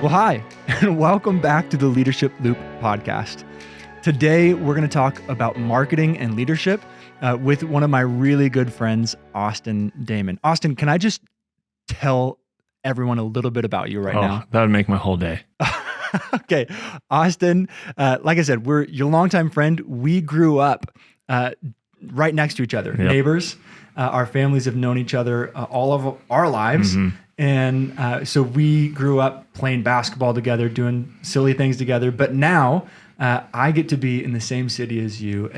Well, hi, and welcome back to the Leadership Loop podcast. Today, we're going to talk about marketing and leadership with one of my really good friends, Austin Damon. Austin, can I just tell everyone a little bit about you right now? That would make my whole day. Okay. Austin, like I said, we're your longtime friend. We grew up right next to each other, neighbors. Our families have known each other all of our lives. Mm-hmm. And so we grew up playing basketball together, doing silly things together. But now I get to be in the same city as you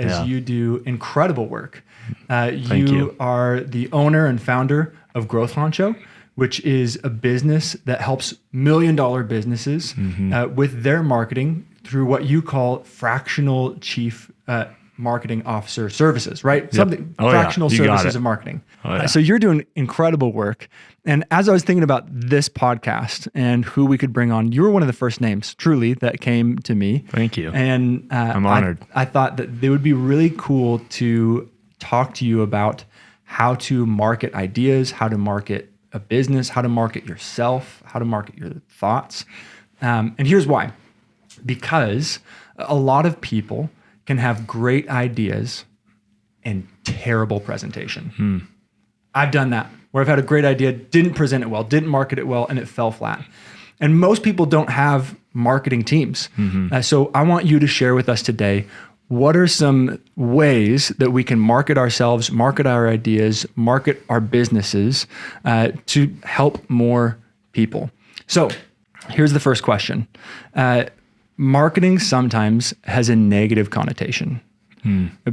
do incredible work. You are the owner and founder of Growth Honcho, which is a business that helps $1 million businesses with their marketing through what you call fractional chief marketing officer services, right? Fractional services of marketing. So you're doing incredible work. And as I was thinking about this podcast and who we could bring on, you were one of the first names, truly, that came to me. Thank you. And I'm honored. I thought that it would be really cool to talk to you about how to market ideas, how to market a business, how to market yourself, how to market your thoughts. And here's why. Because a lot of people can have great ideas and terrible presentation. I've done that, where I've had a great idea, didn't present it well, didn't market it well, and it fell flat. And most people don't have marketing teams. So I want you to share with us today, what are some ways that we can market ourselves, market our ideas, market our businesses to help more people? So here's the first question. Marketing sometimes has a negative connotation.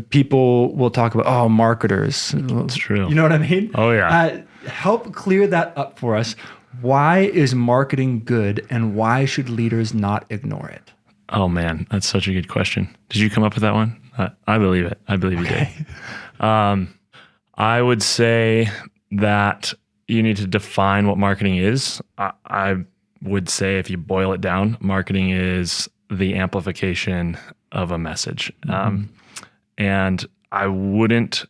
People will talk about, marketers. That's true. You know what I mean? Oh, yeah. Help clear that up for us. Why is marketing good, and why should leaders not ignore it? Oh, man, that's such a good question. Did you come up with that one? I believe it. I believe you did. I would say that you need to define what marketing is. I would say, if you boil it down, marketing is the amplification of a message. And I wouldn't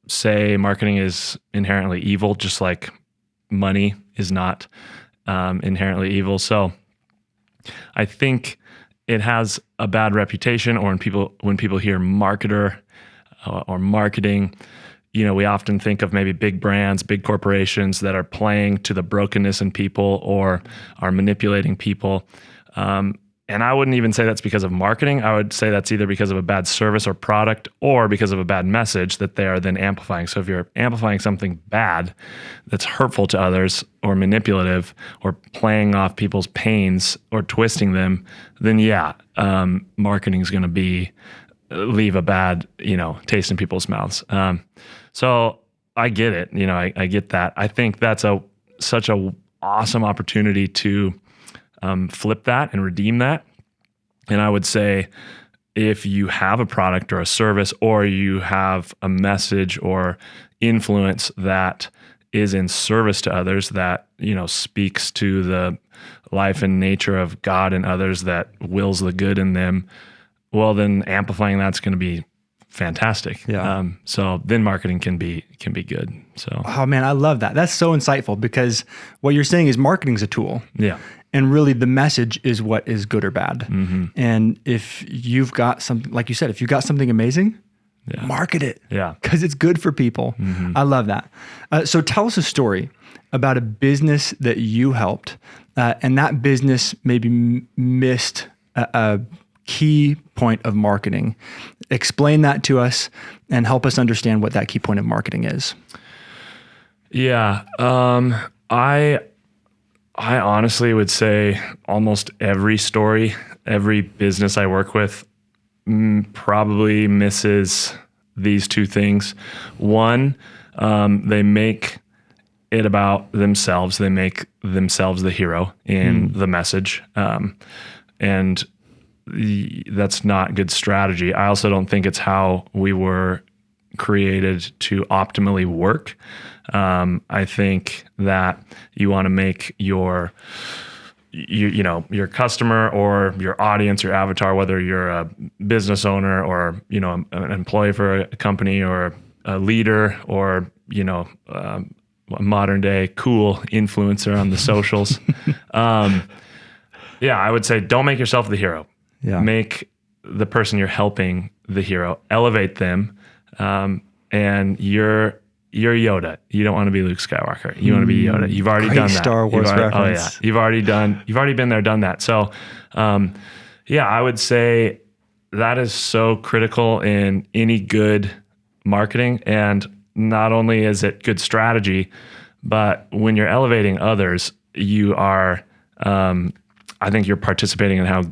say marketing is inherently evil, just like money is not inherently evil. So I think it has a bad reputation, or when people hear marketer or marketing, we often think of maybe big brands, big corporations that are playing to the brokenness in people or are manipulating people. And I wouldn't even say that's because of marketing. I would say that's either because of a bad service or product, or because of a bad message that they are then amplifying. So if you're amplifying something bad that's hurtful to others, or manipulative, or playing off people's pains or twisting them, then marketing is going to leave a bad, taste in people's mouths. So I get it. I get that. I think that's such a awesome opportunity to flip that and redeem that. And I would say, if you have a product or a service, or you have a message or influence that is in service to others, that, speaks to the life and nature of God and others, that wills the good in them, well, then amplifying that's going to be fantastic. Yeah. So then marketing can be good. So. Oh man, I love that. That's so insightful, because what you're saying is marketing's a tool. Yeah. And really the message is what is good or bad. And if you've got something, like you said, if you've got something amazing, market it. Yeah. Because it's good for people. I love that. So tell us a story about a business that you helped, and that business maybe missed a key point of marketing. Explain that to us and help us understand what that key point of marketing is. Yeah. I honestly would say almost every story, every business I work with probably misses these two things. One, they make it about themselves. They make themselves the hero in the message. And that's not good strategy. I also don't think it's how we were created to optimally work. I think that you want to make your customer or your audience, your avatar, whether you're a business owner or, an employee for a company or a leader or, a modern day cool influencer on the socials, Yeah, I would say don't make yourself the hero. Yeah. Make the person you're helping the hero. Elevate them, and you're Yoda. You don't want to be Luke Skywalker. You want to be Yoda. You've already done that. Star Wars reference. Oh yeah, you've already been there, done that. So, yeah, I would say that is so critical in any good marketing. And not only is it good strategy, but when you're elevating others, you are, I think you're participating in how,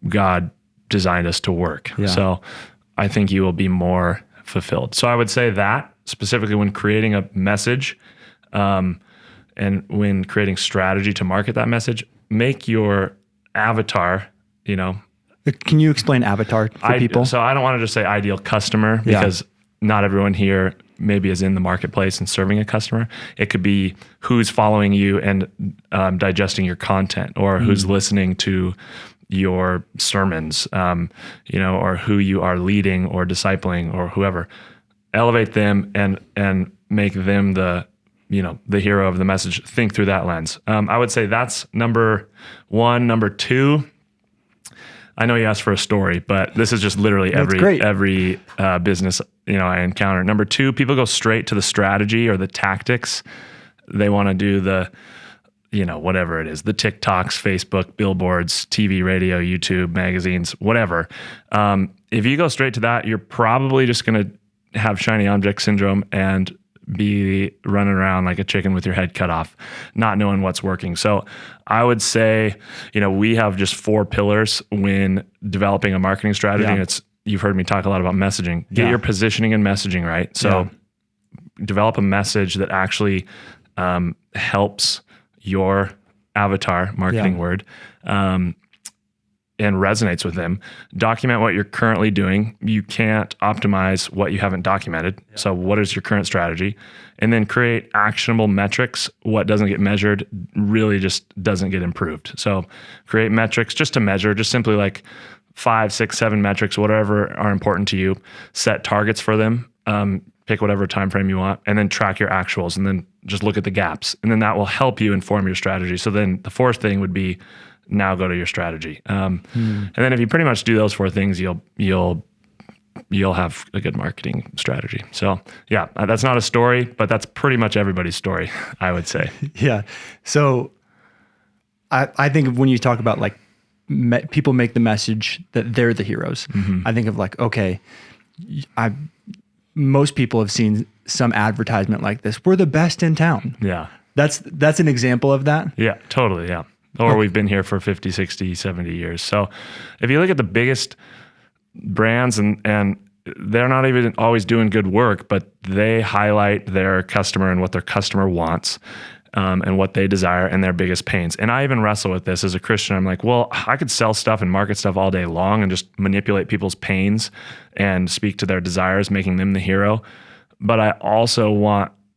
God designed us to work. Yeah. So I think you will be more fulfilled. So I would say that specifically when creating a message, and when creating strategy to market that message, make your avatar, Can you explain avatar for people? So I don't want to just say ideal customer, because not everyone here maybe is in the marketplace and serving a customer. It could be who's following you and digesting your content, or who's listening to your sermons, or who you are leading or discipling, or whoever. Elevate them and make them the hero of the message. Think through that lens. I would say that's number one. Number two, I know you asked for a story, but this is just literally every business I encounter. Number two, people go straight to the strategy or the tactics. They want to do the whatever it is, the TikToks, Facebook, billboards, TV, radio, YouTube, magazines, whatever. If you go straight to that, you're probably just going to have shiny object syndrome and be running around like a chicken with your head cut off, not knowing what's working. So I would say, we have just 4 pillars when developing a marketing strategy. Yeah. And you've heard me talk a lot about messaging. Get your positioning and messaging right. So develop a message that actually helps your avatar, marketing word, and resonates with them. Document what you're currently doing. You can't optimize what you haven't documented. Yeah. So what is your current strategy? And then create actionable metrics. What doesn't get measured really just doesn't get improved. So create metrics just to measure, just simply like 5, 6, 7 metrics, whatever are important to you. Set targets for them. Pick whatever time frame you want, and then track your actuals, and then just look at the gaps. And then that will help you inform your strategy. So then the 4th thing would be, now go to your strategy. And then if you pretty much do those 4 things, you'll have a good marketing strategy. So yeah, that's not a story, but that's pretty much everybody's story, I would say. Yeah. So I think when you talk about like people make the message that they're the heroes, I think of like, okay, most people have seen some advertisement like this. We're the best in town. Yeah. That's an example of that. Yeah, totally. Yeah. Or we've been here for 50, 60, 70 years. So if you look at the biggest brands and they're not even always doing good work, but they highlight their customer and what their customer wants, and what they desire and their biggest pains. And I even wrestle with this as a Christian. I'm like, well, I could sell stuff and market stuff all day long and just manipulate people's pains and speak to their desires, making them the hero. But I also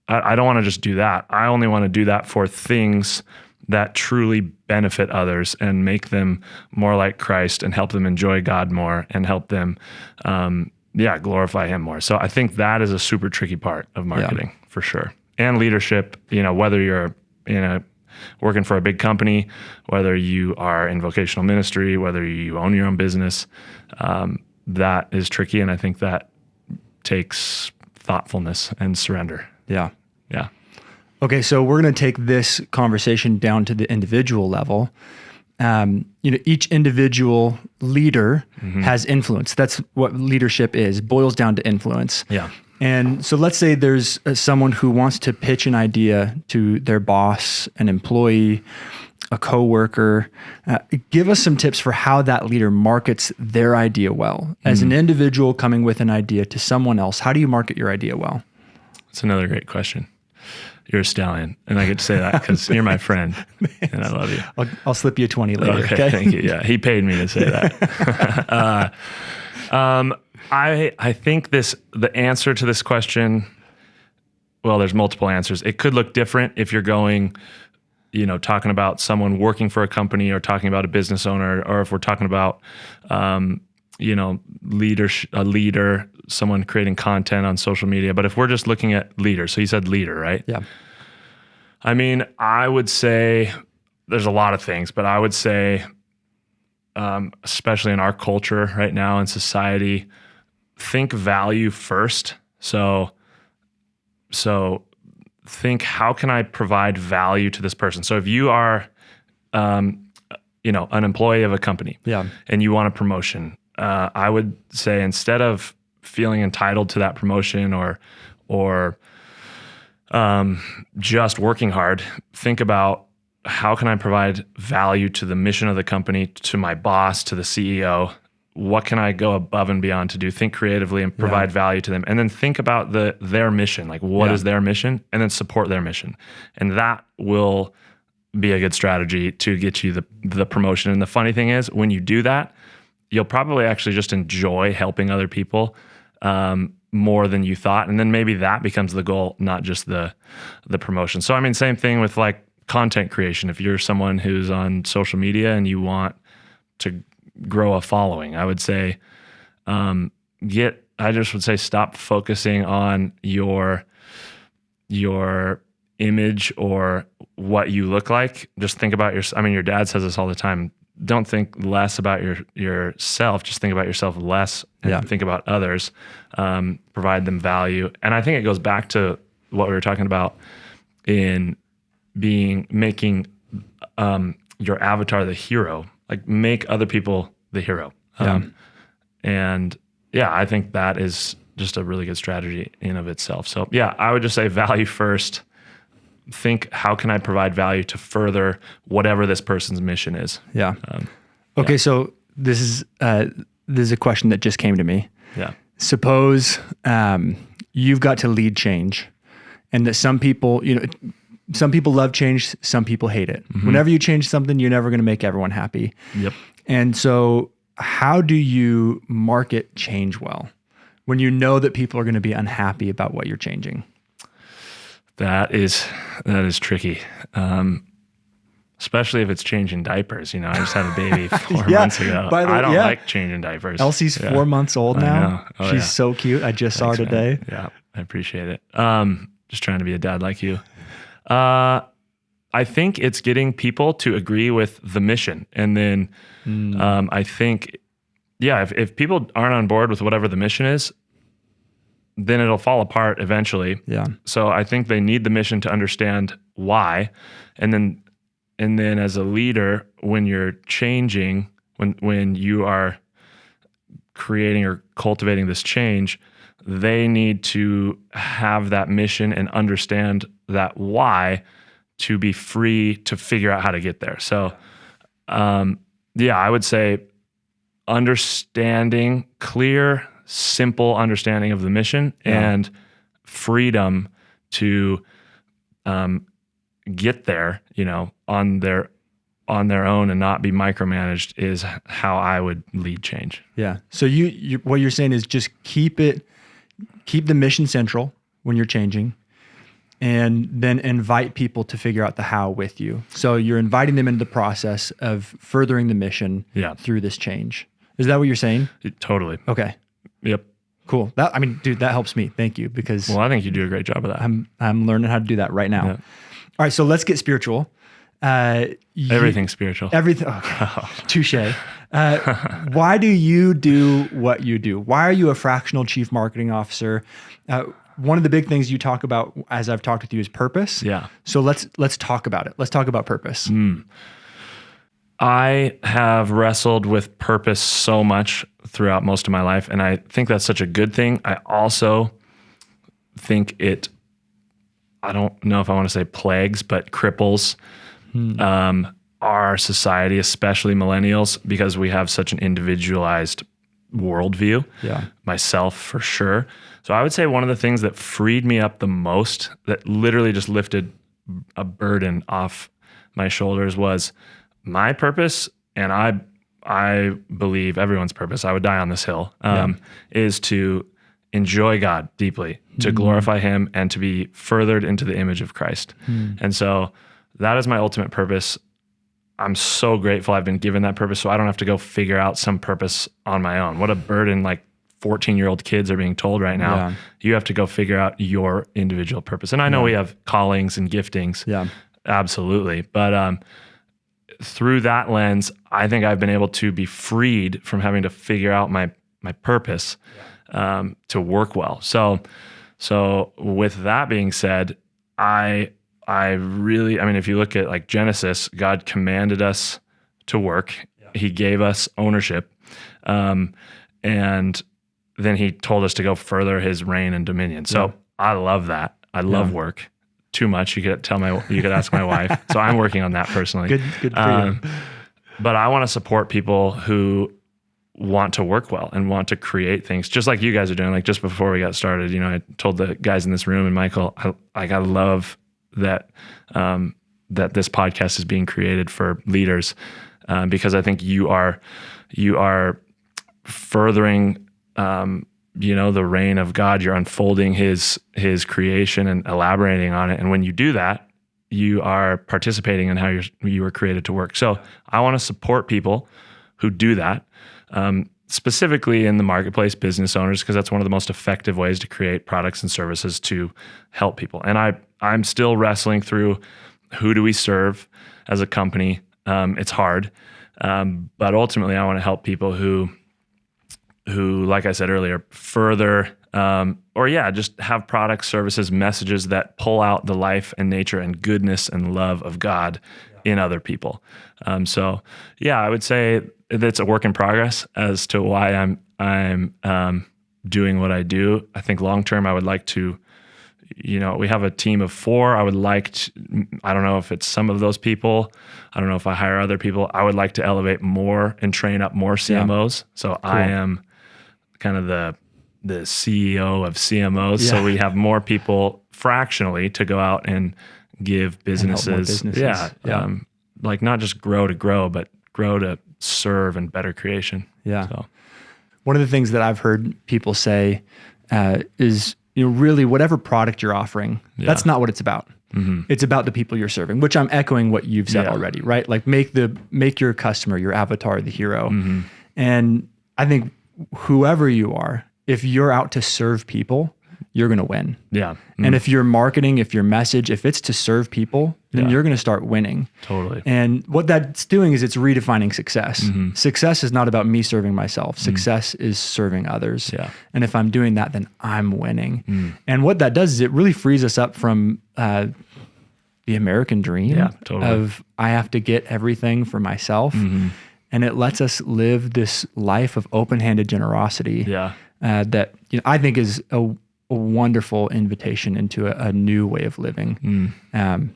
I don't want to just do that. I only want to do that for things that truly benefit others and make them more like Christ and help them enjoy God more and help them, glorify Him more. So I think that is a super tricky part of marketing for sure. And leadership, whether you're working for a big company, whether you are in vocational ministry, whether you own your own business, that is tricky. And I think that takes thoughtfulness and surrender. Yeah. Yeah. Okay, so we're going to take this conversation down to the individual level. Each individual leader has influence. That's what leadership is, boils down to influence. Yeah. And so let's say there's someone who wants to pitch an idea to their boss, an employee, a coworker. Give us some tips for how that leader markets their idea well. As an individual coming with an idea to someone else, how do you market your idea well? That's another great question. You're a stallion, and I get to say that because you're my friend, and I love you. I'll slip you a 20 later. Okay, thank you. Yeah, he paid me to say that. I think the answer to this question, well, there's multiple answers. It could look different if you're going, talking about someone working for a company or talking about a business owner, or if we're talking about, a leader, someone creating content on social media. But if we're just looking at leader, so you said leader, right? Yeah. I mean, I would say there's a lot of things, but I would say especially in our culture right now in society, think value first. So think, how can I provide value to this person? So if you are, an employee of a company, and you want a promotion, I would say, instead of feeling entitled to that promotion or just working hard, think about, how can I provide value to the mission of the company, to my boss, to the CEO? What can I go above and beyond to do? Think creatively and provide value to them. And then think about their mission, like what is their mission, and then support their mission. And that will be a good strategy to get you the promotion. And the funny thing is, when you do that, you'll probably actually just enjoy helping other people more than you thought. And then maybe that becomes the goal, not just the promotion. So I mean, same thing with like content creation. If you're someone who's on social media and you want to grow a following, I would say, stop focusing on your image or what you look like. Just think about your dad says this all the time. Don't think less about yourself. Just think about yourself less and think about others, provide them value. And I think it goes back to what we were talking about in making your avatar the hero, like make other people the hero. And I think that is just a really good strategy in of itself. So I would just say value first. Think, how can I provide value to further whatever this person's mission is? Okay. So this is a question that just came to me. Suppose you've got to lead change, and that some people love change, some people hate it. Whenever you change something, you're never going to make everyone happy. And so how do you market change well when you know that people are going to be unhappy about what you're changing? That is tricky. Especially if it's changing diapers. I just had a baby 4 months ago. I don't like changing diapers. Elsie's 4 months old now. She's so cute. I just saw her today. Man. Yeah, I appreciate it. Just trying to be a dad like you. I think it's getting people to agree with the mission. And then I think, if people aren't on board with whatever the mission is, then it'll fall apart eventually. So I think they need the mission to understand why. And then as a leader, when you're changing, when you are creating or cultivating this change, they need to have that mission and understand that why to be free to figure out how to get there. So, I would say understanding, clear, simple understanding of the mission and freedom to get there, on their own and not be micromanaged is how I would lead change. So you what you're saying is just keep the mission central when you're changing, and then invite people to figure out the how with you. So you're inviting them into the process of furthering the mission through this change. Is that what you're saying? Totally. Okay. Yep. Cool. Dude, that helps me. Thank you, because I think you do a great job of that. I'm learning how to do that right now. All right, so let's get spiritual. Everything's spiritual. Everything. Okay. Touche. Why do you do what you do? Why are you a fractional chief marketing officer? One of the big things you talk about as I've talked with you is purpose. So let's talk about it. Let's talk about purpose. I have wrestled with purpose so much throughout most of my life, and I think that's such a good thing. I also think I don't know if I want to say plagues, but cripples our society, especially millennials, because we have such an individualized worldview. Myself, for sure. So I would say one of the things that freed me up the most, that literally just lifted a burden off my shoulders, was my purpose, and I believe everyone's purpose, I would die on this hill, is to enjoy God deeply, to glorify Him, and to be furthered into the image of Christ. And so that is my ultimate purpose. I'm so grateful I've been given that purpose, so I don't have to go figure out some purpose on my own. What a burden, like 14-year-old kids are being told right now. You have to go figure out your individual purpose. And I know we have callings and giftings. Absolutely. But through that lens, I think I've been able to be freed from having to figure out my purpose to work well. So with that being said, I mean, if you look at like Genesis, God commanded us to work. Yeah. He gave us ownership. And then he told us to go further his reign and dominion. So I love that. I love work too much. You could ask my wife. So I'm working on that personally. Good for you. But I want to support people who want to work well and want to create things just like you guys are doing. Like just before we got started, I told the guys in this room and Michael, I love that, that this podcast is being created for leaders, because I think you are furthering, the reign of God. You're unfolding his creation and elaborating on it. And when you do that, you are participating in how you were created to work. So I want to support people who do that, specifically in the marketplace, business owners, because that's one of the most effective ways to create products and services to help people. And I'm still wrestling through who do we serve as a company. It's hard, but ultimately I want to help people who, like I said earlier, further, just have products, services, messages that pull out the life and nature and goodness and love of God in other people. I would say that's a work in progress as to why I'm doing what I do. I think long term, I would like to, we have a team of 4. I would like to, I don't know if it's some of those people. I don't know if I hire other people. I would like to elevate more and train up more CMOs. So cool. I am kind of the CEO of CMOs. Yeah. So we have more people fractionally to go out and give businesses. Like not just grow to grow, but grow to serve and better creation. Yeah. So. One of the things that I've heard people say is, really whatever product you're offering, that's not what it's about. Mm-hmm. It's about the people you're serving, which I'm echoing what you've said already, right? Like make your customer, your avatar, the hero. Mm-hmm. And I think whoever you are, if you're out to serve people, you're going to win. Yeah. Mm-hmm. And if your marketing, if your message, if it's to serve people, then you're going to start winning. Totally. And what that's doing is it's redefining success. Mm-hmm. Success is not about me serving myself. Success is serving others. Yeah. And if I'm doing that, then I'm winning. Mm. And what that does is it really frees us up from the American dream of I have to get everything for myself. Mm-hmm. And it lets us live this life of open-handed generosity that I think is a wonderful invitation into a new way of living. Mm.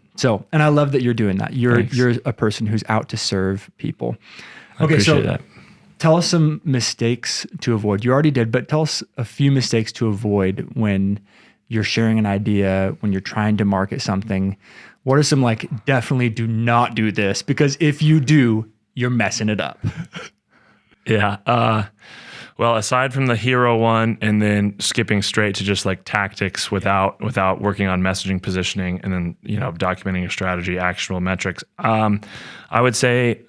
And I love that you're doing that. You're a person who's out to serve people. Okay, so that. Tell us some mistakes to avoid. You already did, but tell us a few mistakes to avoid when you're sharing an idea, when you're trying to market something. What are some definitely do not do this? Because if you do, you're messing it up. Well, aside from the hero one and then skipping straight to just tactics without working on messaging, positioning, and then, documenting your strategy, actionable metrics, I would say,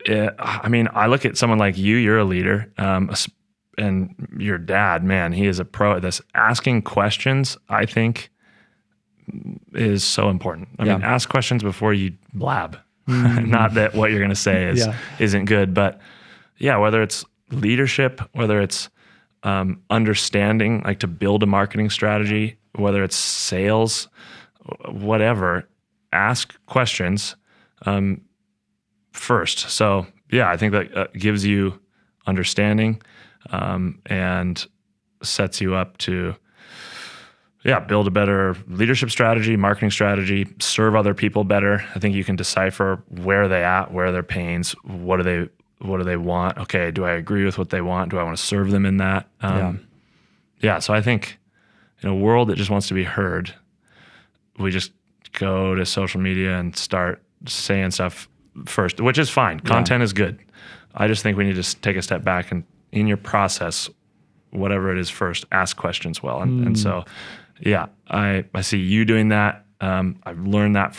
I look at someone like you're a leader, and your dad, man, he is a pro at this. Asking questions, I think, is so important. I mean, ask questions before you blab. Not that what you're going to say isn't good, but whether it's leadership, whether it's understanding, to build a marketing strategy, whether it's sales, whatever, ask questions first. So I think that gives you understanding and sets you up to build a better leadership strategy, marketing strategy, serve other people better. I think you can decipher where they're at, where are their pains, what do they want? Okay, do I agree with what they want? Do I want to serve them in that? So I think in a world that just wants to be heard, we just go to social media and start saying stuff first, which is fine. Content is good. I just think we need to take a step back and in your process, whatever it is first, ask questions well. And so, I see you doing that. I've learned that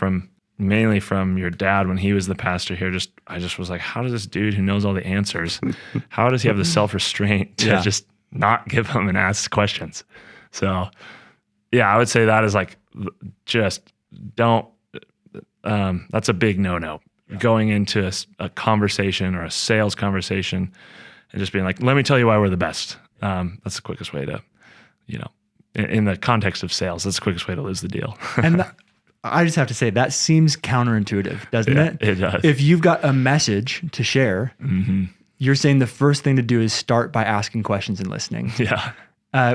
mainly from your dad when he was the pastor here. I just was like, how does this dude who knows all the answers, how does he have the self-restraint to just not give them and ask questions? So I would say that is just don't, that's a big no-no. going into a conversation or a sales conversation and just being like, let me tell you why we're the best. That's the quickest way to, in the context of sales, that's the quickest way to lose the deal. And I just have to say, that seems counterintuitive, doesn't it? It does. If you've got a message to share, you're saying the first thing to do is start by asking questions and listening. Yeah.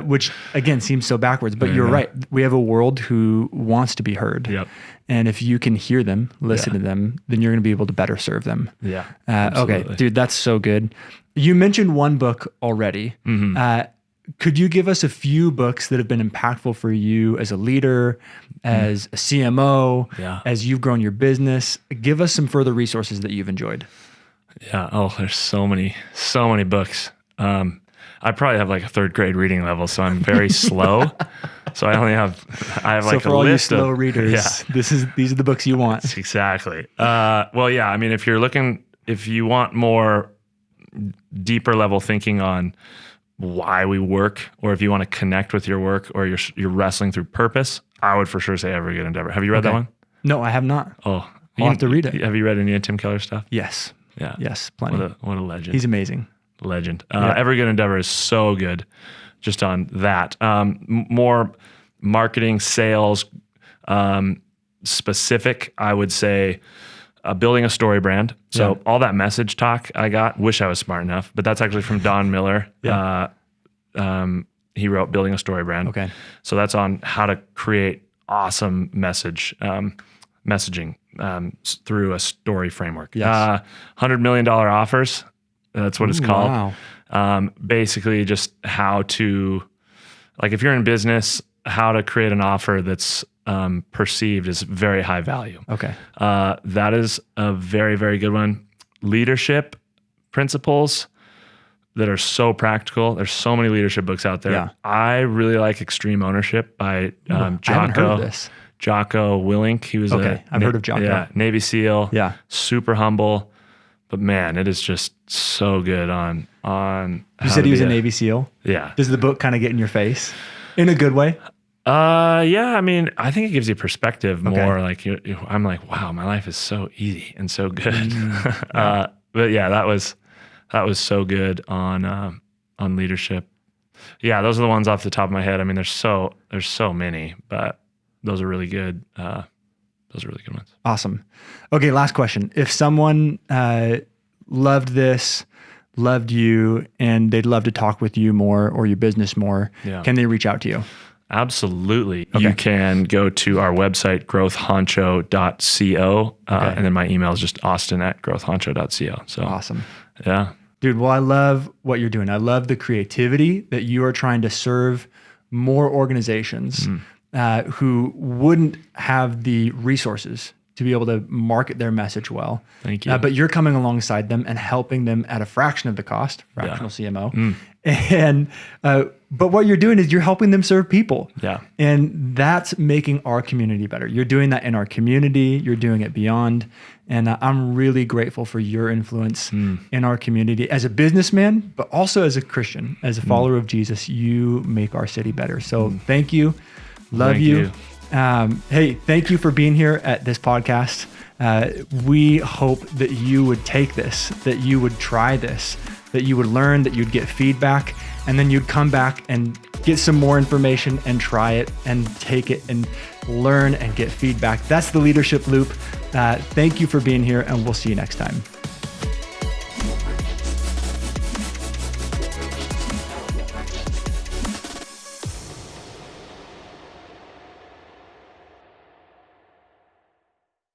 Which again seems so backwards, but you're right. We have a world who wants to be heard. Yep. And if you can hear them, listen to them, then you're going to be able to better serve them. Yeah. Okay, dude, that's so good. You mentioned one book already. Could you give us a few books that have been impactful for you as a leader, as a CMO, as you've grown your business? Give us some further resources that you've enjoyed. Yeah. Oh, there's so many books. I probably have like a third grade reading level, so I'm very slow. So I have like for a all list you slow readers, these are the books you want. Exactly. Well, yeah. I mean, if you want more deeper level thinking on why we work, or if you want to connect with your work, or you're wrestling through purpose, I would for sure say Every Good Endeavor. Have you read that one? No, I have not. Oh, I'll have to read it. Have you read any of Tim Keller's stuff? Yes. Yeah. Yes, plenty. What a legend. He's amazing. Legend. Every Good Endeavor is so good just on that. More marketing, sales, specific, I would say building a story brand. So all that message talk I got, wish I was smart enough, but that's actually from Don Miller. He wrote Building a Story Brand. Okay. So that's on how to create awesome messaging through a story framework. Yes. $100 million offers. That's what it's called. Wow. Basically just how to, like if you're in business, how to create an offer that's perceived as very high value. Okay. That is a very, very good one. Leadership principles that are so practical. There's so many leadership books out there. Yeah. I really like Extreme Ownership by I haven't heard of this. Jocko Willink. He was I've heard of Jocko. Yeah, Navy SEAL. Yeah. Super humble. But man, it is just so good on. You said he was a Navy SEAL? Yeah. Does the book kind of get in your face in a good way? Yeah. I mean, I think it gives you perspective more. Like I'm like, wow, my life is so easy and so good. But yeah, that was so good on leadership. Yeah, those are the ones off the top of my head. I mean, there's so many, but those are really good. Those are really good ones. Awesome. Okay, last question. If someone loved this, loved you, and they'd love to talk with you more or your business more, can they reach out to you? Absolutely. Okay. You can go to our website, growthhoncho.co, and then my email is just austin@growthhoncho.co. So awesome. Yeah. Dude, well, I love what you're doing. I love the creativity that you are trying to serve more organizations who wouldn't have the resources to be able to market their message well. Thank you. But you're coming alongside them and helping them at a fraction of the cost, fractional CMO. And but what you're doing is you're helping them serve people. Yeah. And that's making our community better. You're doing that in our community. You're doing it beyond. And I'm really grateful for your influence in our community as a businessman, but also as a Christian, as a follower of Jesus. You make our city better. So thank you. Love you. Hey, thank you for being here at this podcast. We hope that you would take this, that you would try this, that you would learn, that you'd get feedback, and then you'd come back and get some more information and try it and take it and learn and get feedback. That's the leadership loop. Thank you for being here, and we'll see you next time.